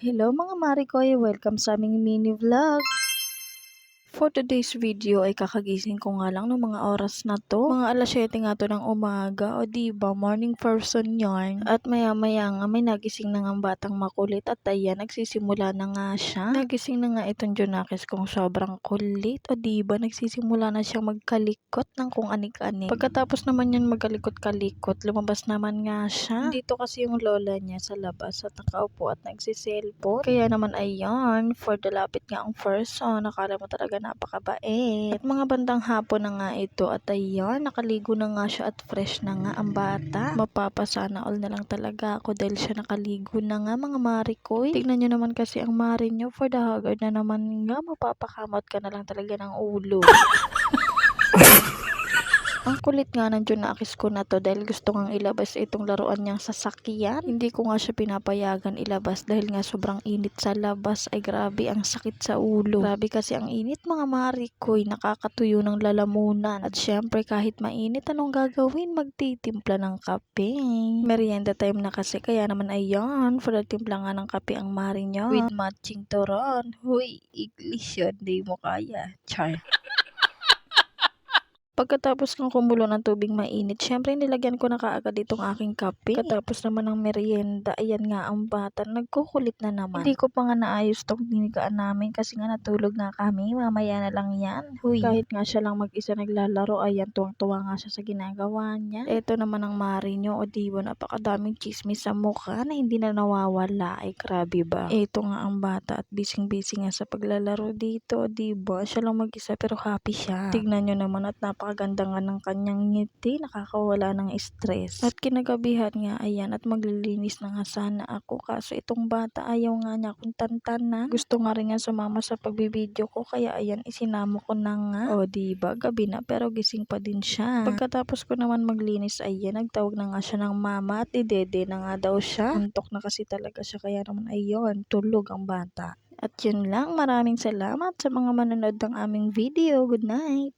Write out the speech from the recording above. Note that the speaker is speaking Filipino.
Hello mga Marikoy, welcome sa aming mini vlog. For today's video ay kakagising ko nga lang ng mga oras na to. Mga alas 7 nga to ng umaga. O diba, morning person yarn. At maya maya nga may nagising na nga batang makulit. At ayan, nagsisimula na nga siya. Nagising na nga itong Junakis kong sobrang kulit. O diba, nagsisimula na siyang magkalikot ng kung anik-anik. Pagkatapos naman yan magalikot-kalikot, lumabas naman nga siya. Dito kasi yung lola niya sa labas at nakaupo at nagsiselfone. Kaya naman ayan, for the lapit nga ang person, nakala mo talaga napakabait. At mga bandang hapon na nga ito at ayan, nakaligo na nga siya at fresh na nga ang bata. Mapapasana all na lang talaga ako dahil siya nakaligo na nga mga Marikoy. Tignan nyo naman kasi ang mari nyo, for the haggard na naman nga, mapapakamot ka na lang talaga ng ulo. Ang kulit nga ng Junakis ko na to dahil gusto ngang ilabas itong laruan niyang sasakyan. Hindi ko nga siya pinapayagan ilabas dahil nga sobrang init sa labas. Ay grabe, ang sakit sa ulo. Grabe kasi ang init mga Marikoy, nakakatuyo ng lalamunan. At syempre kahit mainit, anong gagawin? Magtitimpla ng kape. Merienda time na kasi, kaya naman ayan, for the timpla nga ng kape ang mari niya. With matching turon. Huy, English yun, di mo kaya. Char. Pagkatapos ng kumulo ng tubig mainit, syempre nilagyan ko na kaagad itong aking kape. Pagkatapos naman ng merienda, ayan nga ang bata, nagkukulit na naman. Hindi ko pa nga naayos tong tinigaan namin kasi nga natulog nga kami, mamaya na lang yan. Huy, kahit nga siya lang mag-isa naglalaro, ayan, tuwang-tuwa nga siya sa ginagawa niya. Eto naman ang mari nyo, o diba, napakadaming chismis sa mukha na hindi na nawawala. Ay grabe ba? Eto nga ang bata at bising-busy nga sa paglalaro dito, o diba? Siya lang mag-isa pero happy siya. Tignan nyo naman at napakaganda nga ng kanyang ngiti, nakakawala ng stress. At kinagabihan nga, ayan, at maglilinis na nga sana ako, kaso itong bata ayaw nga niya akong tantanan. Gusto nga rin nga sumama sa pagbibideo ko, kaya ayan, isinama ko na nga. O diba, gabi na pero gising pa din siya. Pagkatapos ko naman maglinis, ayan, nagtawag na nga siya ng mama at idede na nga daw siya. Antok na kasi talaga siya, kaya naman ayun, tulog ang bata. At yun lang, maraming salamat sa mga manonood ng aming video. Good night!